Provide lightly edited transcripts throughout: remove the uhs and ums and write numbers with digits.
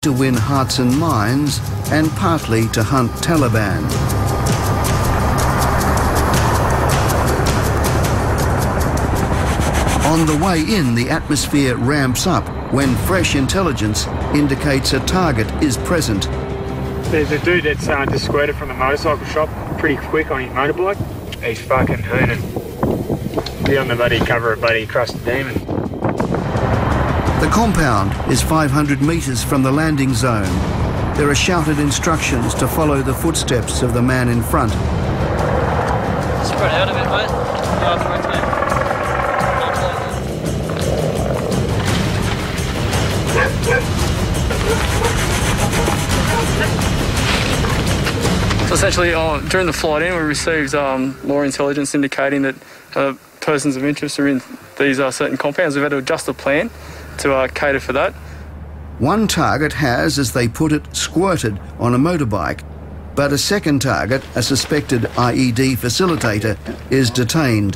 to win hearts and minds and partly to hunt Taliban. On the way in, the atmosphere ramps up when fresh intelligence indicates a target is present. There's a dude that's just squirted from the motorcycle shop pretty quick on his motorbike. He's fucking hooning. Be on the bloody cover of bloody Crusted Demon. The compound is 500 metres from the landing zone. There are shouted instructions to follow the footsteps of the man in front. Spread out a bit, mate. So essentially, during the flight in, we received more intelligence indicating that persons of interest are in these certain compounds. We've had to adjust the plan to cater for that. One target has, as they put it, squirted on a motorbike, but a second target, a suspected IED facilitator, is detained.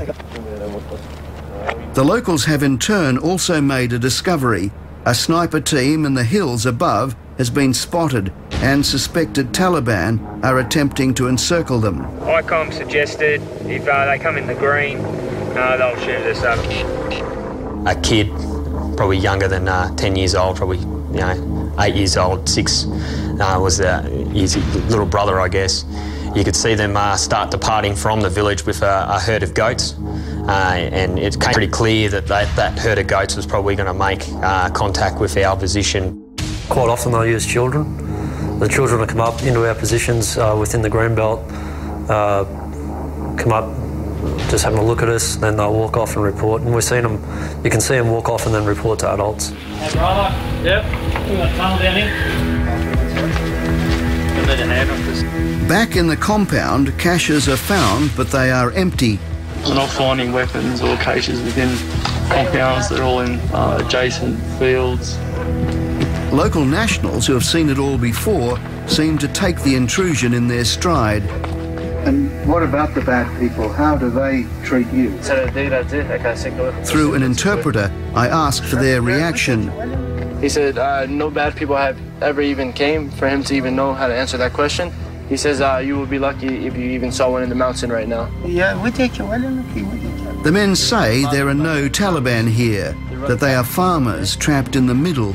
The locals have in turn also made a discovery. A sniper team in the hills above has been spotted and suspected Taliban are attempting to encircle them. ICOM suggested if they come in the green, they'll shoot us up. A kid, probably younger than 10 years old, probably 8 years old, 6, was his little brother, I guess. You could see them start departing from the village with a herd of goats. And it became pretty clear that that herd of goats was probably going to make contact with our position. Quite often they'll use children. The children will come up into our positions within the green belt, come up just having a look at us, then they'll walk off and report. And we've seen them, you can see them walk off and then report to adults. Hey, brother. Yep. We've got a tunnel down here. Back in the compound, caches are found, but they are empty. We're not finding weapons or caches within compounds. They're all in adjacent fields. Local nationals who have seen it all before seem to take the intrusion in their stride. And what about the bad people? How do they treat you? Through an interpreter, I asked for their reaction. He said no bad people have ever even came for him to even know how to answer that question. He says you will be lucky if you even saw one in the mountain right now. The men say there are no Taliban here, that they are farmers trapped in the middle.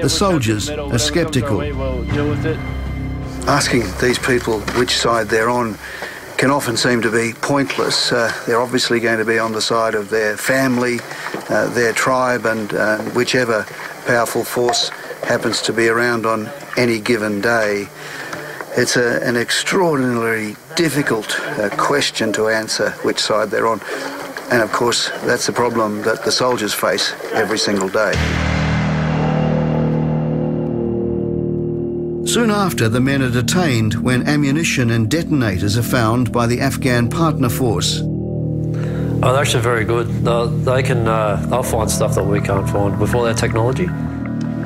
The soldiers are sceptical. Asking these people which side they're on can often seem to be pointless. They're obviously going to be on the side of their family, their tribe, and whichever powerful force happens to be around on any given day. It's an extraordinarily difficult question to answer which side they're on. And of course, that's the problem that the soldiers face every single day. Soon after, the men are detained when ammunition and detonators are found by the Afghan Partner force. Oh, they're actually very good. They'll find stuff that we can't find with all their technology.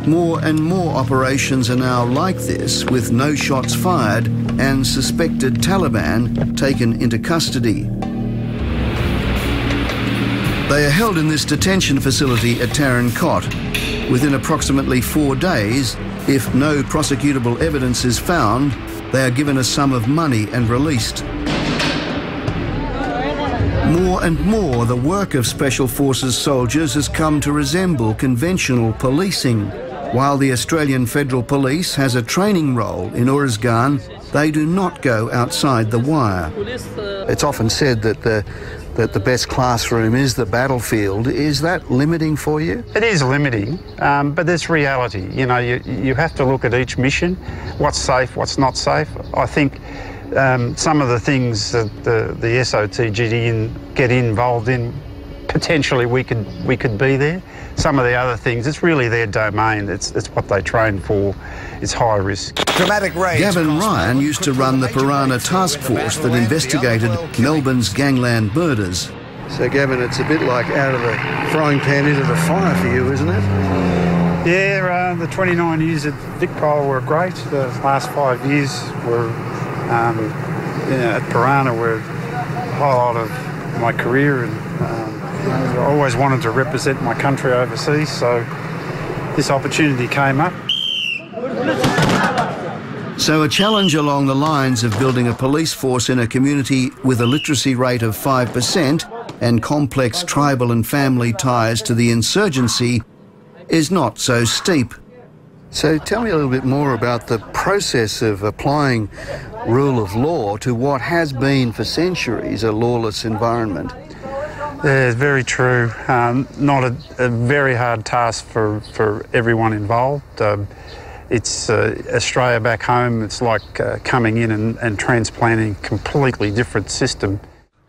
More and more operations are now like this, with no shots fired and suspected Taliban taken into custody. They are held in this detention facility at Tarin Kot. Within approximately 4 days, if no prosecutable evidence is found, they are given a sum of money and released. More and more, the work of Special Forces soldiers has come to resemble conventional policing. While the Australian Federal Police has a training role in Uruzgan, they do not go outside the wire. It's often said that the best classroom is the battlefield. Is that limiting for you? It is limiting, but there's reality. You know, you have to look at each mission, what's safe, what's not safe. I think some of the things that the SOTG get involved in, potentially we could be there. Some of the other things, it's really their domain. It's what they train for. It's high risk. Dramatic raids. Gavin Ryan used to run the Piranha task force that investigated Melbourne's gangland murders. So, Gavin, it's a bit like out of the frying pan into the fire for you, isn't it? Yeah, the 29 years at Vicpol were great. The last 5 years were, at Piranha were the highlight of my career, and I always wanted to represent my country overseas, so this opportunity came up. So a challenge along the lines of building a police force in a community with a literacy rate of 5% and complex tribal and family ties to the insurgency is not so steep. So tell me a little bit more about the process of applying rule of law to what has been for centuries a lawless environment. Yeah, very true. Not a very hard task for everyone involved. It's Australia back home. It's like coming in and transplanting a completely different system.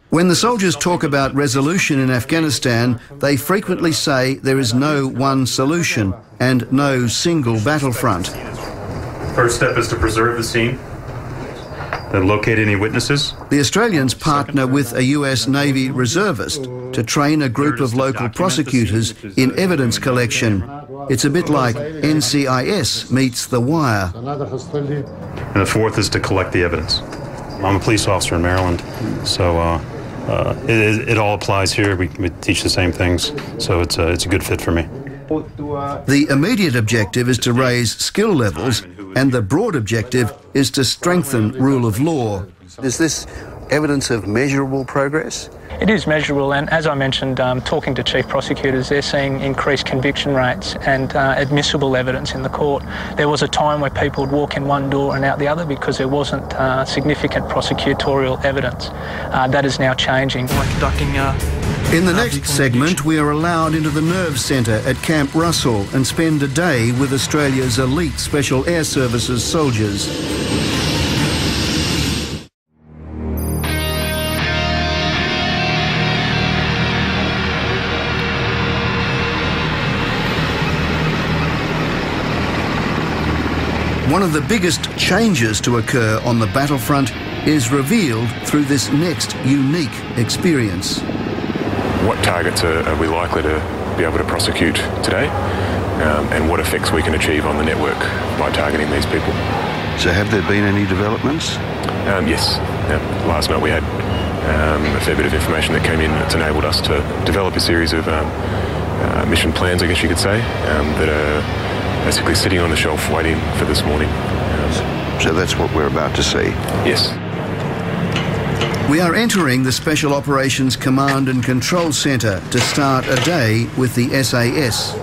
When the soldiers talk about resolution in Afghanistan, they frequently say there is no one solution and no single battlefront. First step is to preserve the scene, then locate any witnesses. The Australians partner with a US Navy reservist to train a group of local prosecutors in evidence collection. It's a bit like NCIS meets The Wire. And the fourth is to collect the evidence. I'm a police officer in Maryland, so it all applies here. We teach the same things, so it's a good fit for me. The immediate objective is to raise skill levels, and the broad objective is to strengthen rule of law. Is this evidence of measurable progress? It is measurable, and as I mentioned, talking to chief prosecutors, they're seeing increased conviction rates and admissible evidence in the court. There was a time where people would walk in one door and out the other because there wasn't significant prosecutorial evidence. That is now changing. We're conducting in the next segment, we are allowed into the Nerve Centre at Camp Russell and spend a day with Australia's elite Special Air Services soldiers. One of the biggest changes to occur on the battlefront is revealed through this next unique experience. What targets are we likely to be able to prosecute today, and what effects we can achieve on the network by targeting these people. So have there been any developments? Yes. Last night we had a fair bit of information that came in that's enabled us to develop a series of mission plans, I guess you could say, that are basically sitting on the shelf waiting for this morning. So that's what we're about to see? Yes. We are entering the Special Operations Command and Control Centre to start a day with the SAS.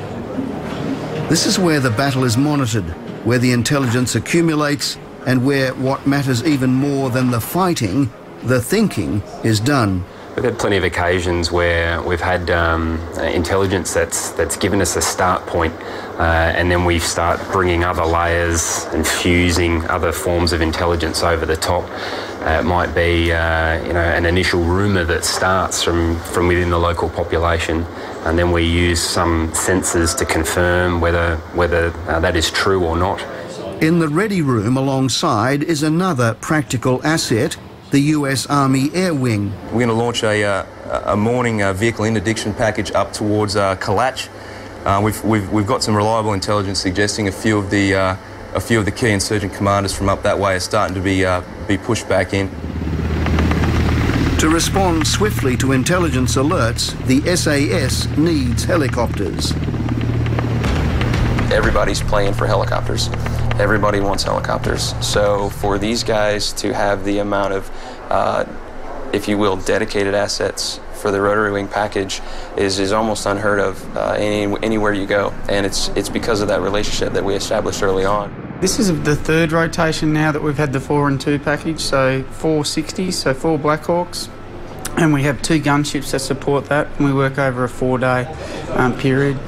This is where the battle is monitored, where the intelligence accumulates, and where what matters even more than the fighting, the thinking, is done. We've had plenty of occasions where we've had intelligence that's given us a start point, and then we start bringing other layers and fusing other forms of intelligence over the top. It might be an initial rumour that starts from within the local population, and then we use some sensors to confirm whether that is true or not. In the ready room alongside is another practical asset, the US Army Air Wing. We're going to launch a morning vehicle interdiction package up towards Kalach. We've got some reliable intelligence suggesting a few of the key insurgent commanders from up that way are starting to be pushed back in. To respond swiftly to intelligence alerts, the SAS needs helicopters. Everybody's playing for helicopters. Everybody wants helicopters. So for these guys to have the amount of, if you will, dedicated assets for the rotary wing package is almost unheard of anywhere you go. And it's because of that relationship that we established early on. This is the third rotation now that we've had the 4 and 2 package, so 4 60s, so 4 Blackhawks. And we have 2 gunships that support that, and we work over a 4-day period.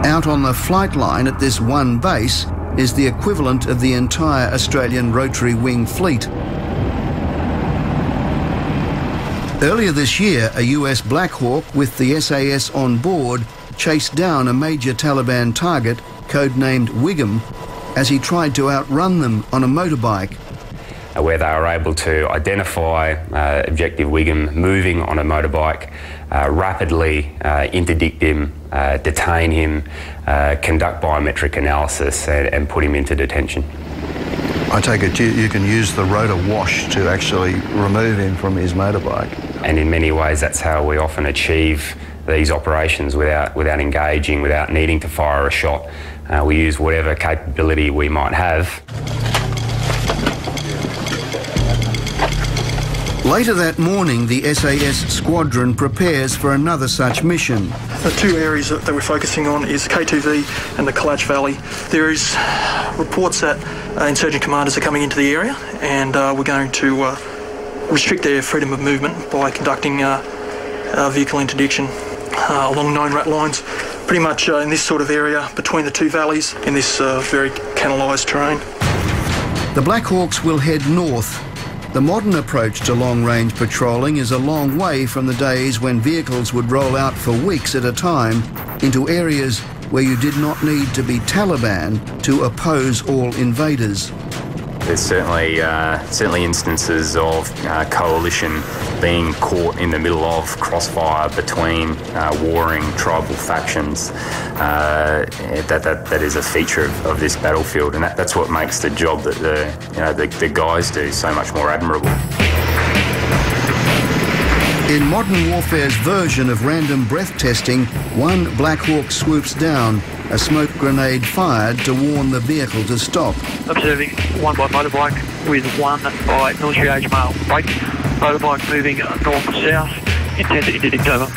Out on the flight line at this one base is the equivalent of the entire Australian rotary wing fleet. Earlier this year, a US Black Hawk with the SAS on board chased down a major Taliban target, codenamed Wiggum, as he tried to outrun them on a motorbike. Where they were able to identify Objective Wiggum moving on a motorbike, rapidly interdict him, detain him, conduct biometric analysis and put him into detention. I take it you can use the rotor wash to actually remove him from his motorbike. And in many ways that's how we often achieve these operations without engaging, without needing to fire a shot. We use whatever capability we might have. Later that morning, the SAS squadron prepares for another such mission. The two areas that we're focusing on is K2V and the Kalach Valley. There is reports that insurgent commanders are coming into the area, and we're going to restrict their freedom of movement by conducting vehicle interdiction along known rat lines, pretty much in this sort of area between the two valleys in this very canalised terrain. The Black Hawks will head north. The modern approach to long-range patrolling is a long way from the days when vehicles would roll out for weeks at a time into areas where you did not need to be Taliban to oppose all invaders. There's certainly instances of coalition being caught in the middle of crossfire between warring tribal factions. That is a feature of this battlefield, and that's what makes the job that the guys do so much more admirable. In modern warfare's version of random breath testing, one Black Hawk swoops down, a smoke grenade fired to warn the vehicle to stop. Observing one by motorbike with one by military-age male. Break. Motorbike moving north-south. Intent to interdict over.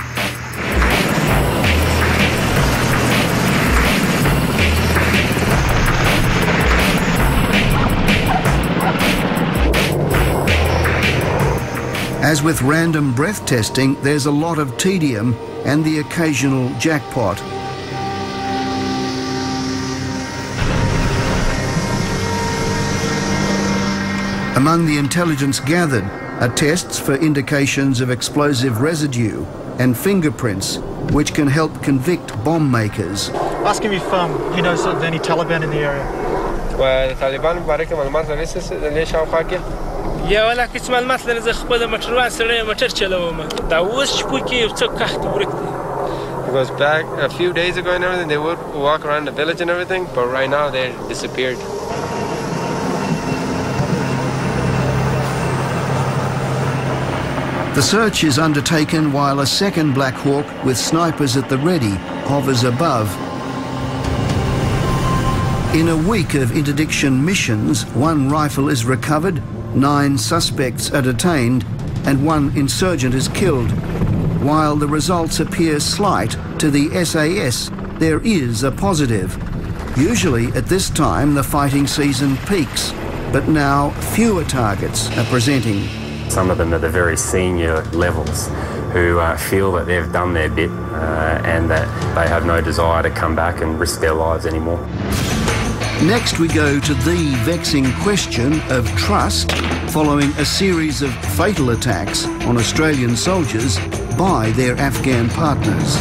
As with random breath testing, there's a lot of tedium and the occasional jackpot. Among the intelligence gathered are tests for indications of explosive residue and fingerprints, which can help convict bomb makers. Ask him if he knows of any Taliban in the area. یا ولا کس معلومات لري زه خپل موټروان سره موټر چلوم دا اوس چې کوی کې یو څه کخت ورک دي. Because back a few days ago and everything, they would walk around the village and everything, but right now they disappeared. The search is undertaken while a second Black Hawk with snipers at the ready hovers above. In a week of interdiction missions, one rifle is recovered, 9 suspects are detained, and 1 insurgent is killed. While the results appear slight to the SAS, there is a positive. Usually at this time the fighting season peaks, but now fewer targets are presenting. Some of them are the very senior levels who feel that they've done their bit and that they have no desire to come back and risk their lives anymore. Next we go to the vexing question of trust following a series of fatal attacks on Australian soldiers by their Afghan partners.